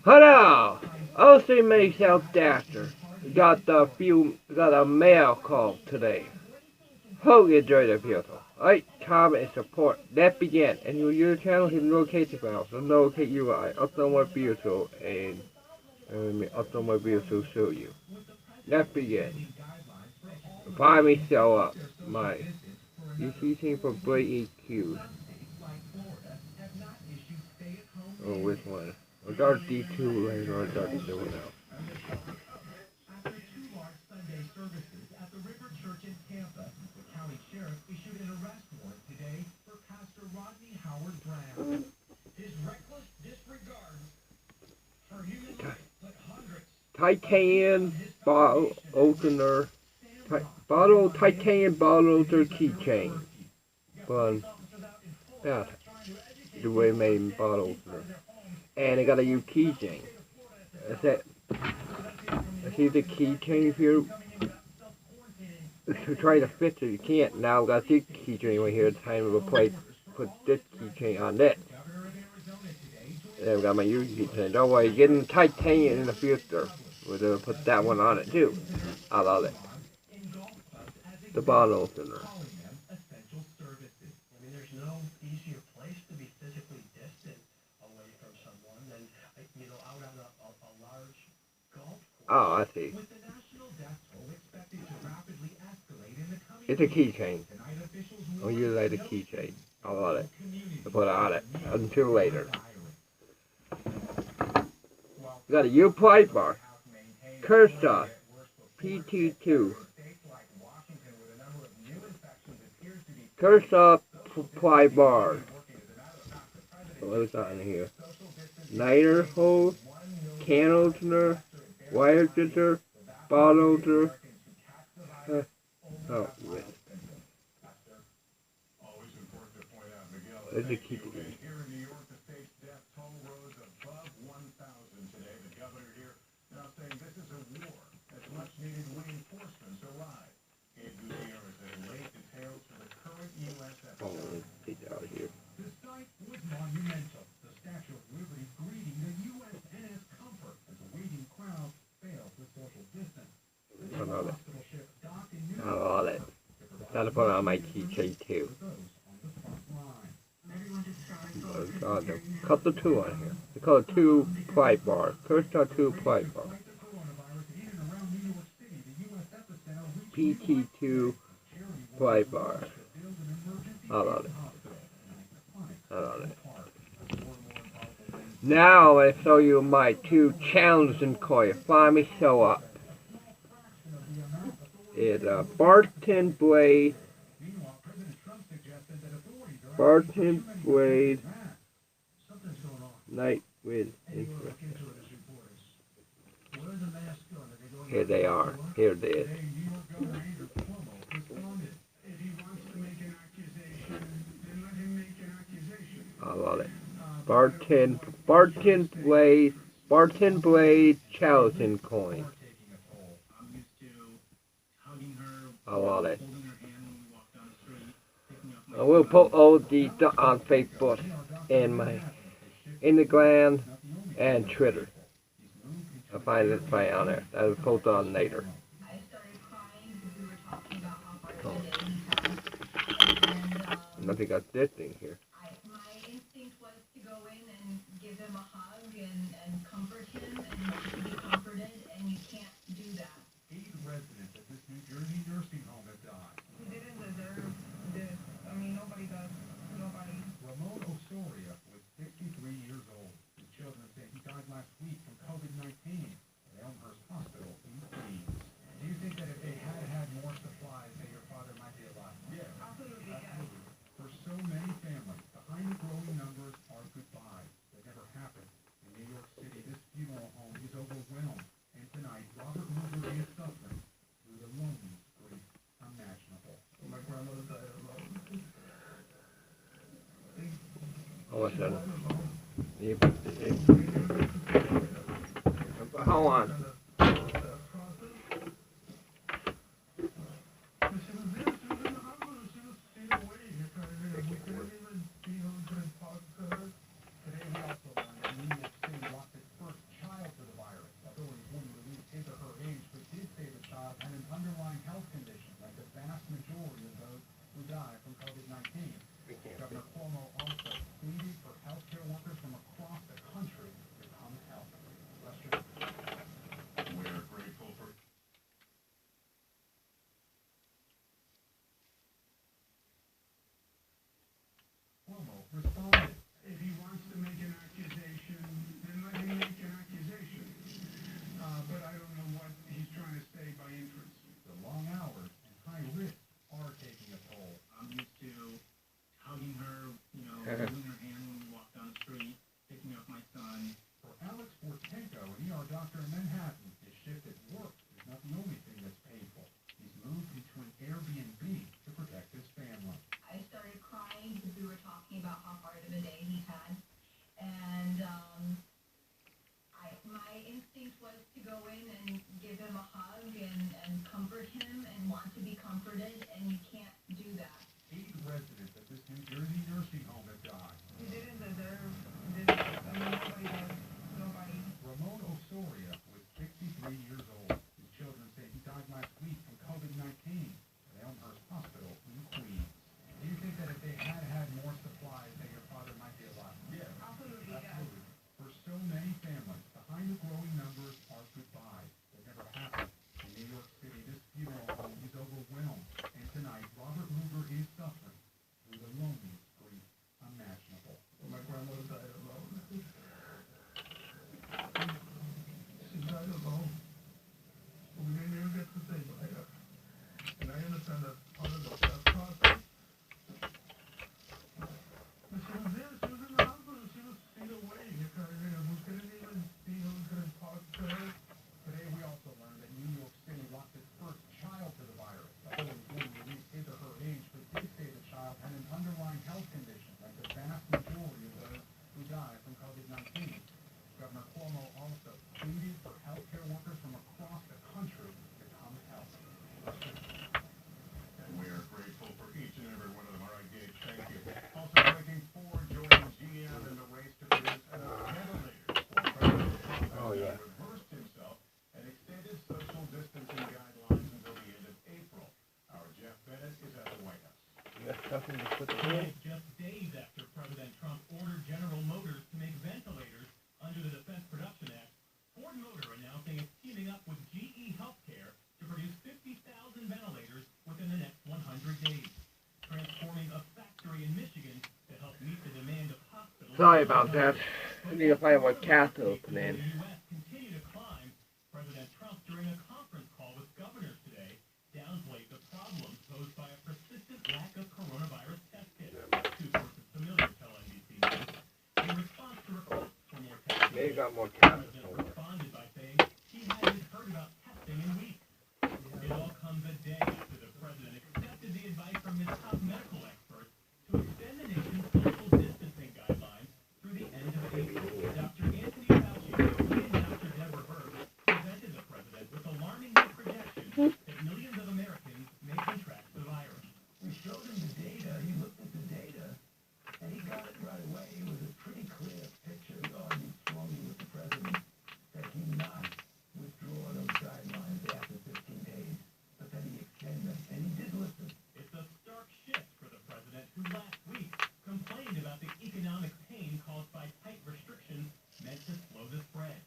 Hello! OC myself Dasher. Got a mail call today. Hope you enjoy the video. Like, comment, and support. Let's begin. And your channel is located files. So locate UI. Upload my video and upload my video to show you. Let's begin. Find me sell up my Keychain for Blade EQ. Oh, which one? I'll start D2 later, I'll start D2 now. After two large Sunday services at the River Church in Tampa, the county sheriff issued an arrest warrant today for Pastor Rodney Howard Brown. His reckless disregard for human life put hundreds. Titanium bottle opener. Titanium bottle opener keychain. Fun. Yeah. The way made bottle opener. And I got a new keychain. That's it. I see the keychain here. If you're trying to fit it, you can't. Now I've got this keychain right here. It's time to replace, put this keychain on this. And I've got my new keychain. Don't worry, getting titanium in the future. We're going to put that one on it too. I love it. The bottle opener. Oh, I see. It's a keychain. I'll use it as a keychain. I love it. I'll put it on it until later. We got a U-Play bar. Kershaw PT-2. Kershaw supply bar. What is that in here? Lighter hose, can opener, wire filter, bottle opener. Oh, wait. There's a key. Oh, let's get out of here. The sight was monumental. The Statue of Liberty greeting the USNS Comfort as a waiting crowd failed to social distance. I love it. I love it. Gotta put it on my keychain too. Oh God, they cut the 2 on here. They call it 2 ply bar. Kershaw 2 ply bar. PT-2 ply bar. I love it. I love it. Now I show you my 2 challenging coins. Find me show up. It's a Spartan blade. Spartan blade. Night with interest. Here they are. Here it is. I love it. Spartan blade challenging coin. I love it. I will put all these on Facebook and my Instagram and Twitter. I'll find it right on there. I'll post on later. Nothing got this thing here. My instinct was to go in and give him a hug and comfort him and be comforted, and you can't do that. 8 residents at this New Jersey nursing home have died. He didn't deserve this. I mean, nobody does. Nobody. Ramon Osoria was 63 years old. His children say he died last week from COVID-19 at Elmhurst Hospital in Queens. Do you think that if they had had more supplies, that your father might be alive? Yeah. Absolutely, yes. For so many families, behind the growing numbers are goodbyes that never happened. In New York City, this funeral home is overwhelmed. And tonight, Robert Mulder is suffering through the loneliest grief imaginable. My grandmother died alone. Oh, what's that? Hold on. COVID-19. Governor Cuomo also pleaded for healthcare workers from across the country to come help. And we are grateful for each and every one of them. All right, Gage, thank you. Also breaking, Ford joining GM in the race to produce enough ventilators for President Trump. Oh, yeah. Reversed himself and extended social distancing guidelines until the end of April. Our Jeff Bennett is at the White House. You got something to put in? Tonight, just days after President Trump ordered General Motors to make ventilators under the Defense Production Act, Ford Motor announcing it's teaming up with GE Healthcare to produce 50,000 ventilators within the next 100 days, transforming a factory in Michigan to help meet the demand of hospitals. Sorry about that. I need to find my cat to open in. The U.S. continue to climb. President Trump, during a conference call with governors today, downplayed the problems posed by a persistent lack of coronavirus test kits. Two sources familiar tell NBC News. In response to requests for more testing, Maybe got more the cats. president responded by saying he hadn't heard about testing in weeks. It all comes a day after the president accepted the advice from his top medical experts to extend the nation's social distancing guidelines through the end of April. Dr. Anthony Fauci and Dr. Deborah Birx presented the president with alarming new projections that millions of Americans may contract the virus. We showed him the data. He looked at the data, and he got it right away. It was a pretty clear picture on strongly with the president that he not withdraw those guidelines after 15 days, but then he extended them, and he did listen. It's a stark shift for the president, who last week complained about the economic pain caused by tight restrictions meant to slow the spread,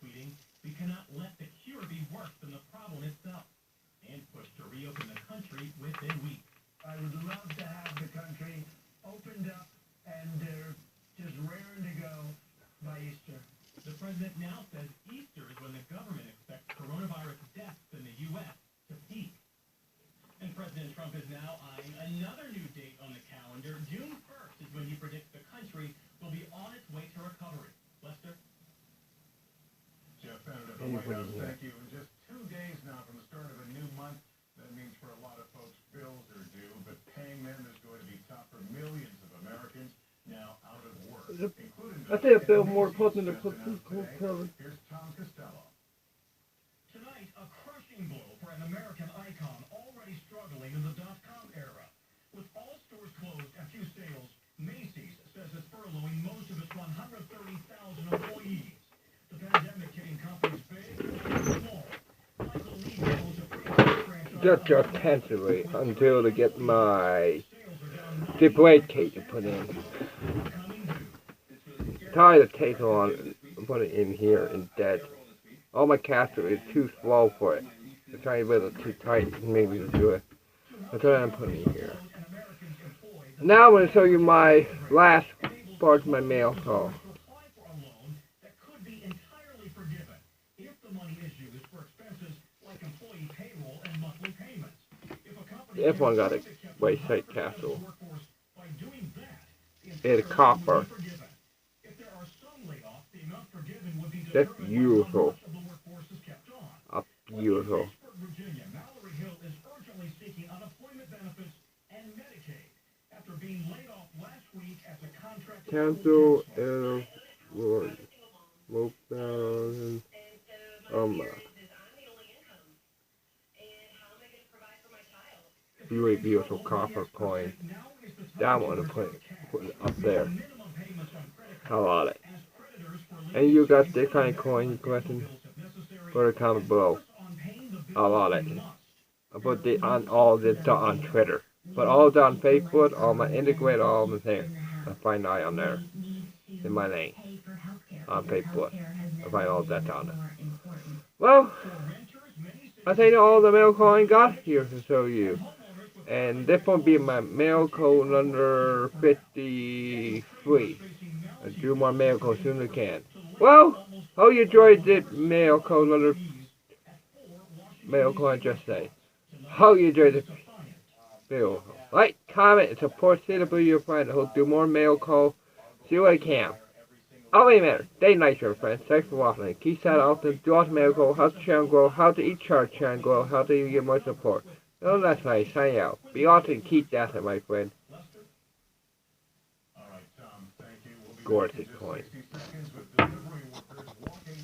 tweeting, "We cannot let the cure be worse than the problem itself," and pushed to reopen the country within weeks. I would love to have the country opened up and just raring to go by Easter. The president now says Easter is when the government expects coronavirus deaths in the U.S. to peak. And President Trump is now eyeing another new date on the calendar. June 1st is when he predicts the country will be on its way to recovery. Lester? Jeff Bennett at the White House, thank you. In just 2 days now from the start of a new month, that means for a lot of folks, bills are due, but paying them is going to be tough for millions of Americans now out of work, including I think I feel more important to put this cold cover. Here's Tom Costello. Tonight, a crushing blow for an American icon already struggling in the dot-com era. With all stores closed and few sales, Macy's says it's furloughing most of its 130,000 employees. The pandemic hitting companies big and small. Michael Lee owns a franchise. Just your attention until to get my display cake to put in. Tie the tape on and put it in here instead. All my caster is too small for it. The tiny bit is too tight, maybe to do it. That's what I'm putting in here. Now I'm going to show you my last part of my mail call. This one got a wayside castle. It's copper. That's beautiful. Beautiful. Cancel is move down. Really beautiful copper coin. That one to put it up there. How about it? And you got this kind of coin you collecting? Put a comment below. How about it? I put the on all this on Twitter. But all that on Facebook, all my integrate, all of the things. I find I on there. In my name. On Facebook. I find all that on there. Well, I think all the mail call I got here to show you. And this will be my mail code number 53. I'll do my mail code as soon as I can. Well, hope you enjoyed this mail code number mail code I just say. Hope you enjoyed this video. Like, comment, and support CW your friend. I hope do more mail call. See what I can. Oh, wait a minute. Stay nice, your friends. Thanks for watching. Keep that out there. Do out mail call. How to channel grow. How to each chart channel grow. How do you get more support. Oh, that's nice. Sign out. Be awesome. Keep that, my friend. All right, Tom. Thank you. We'll be Gordy coin. 60 seconds with delivery workers walking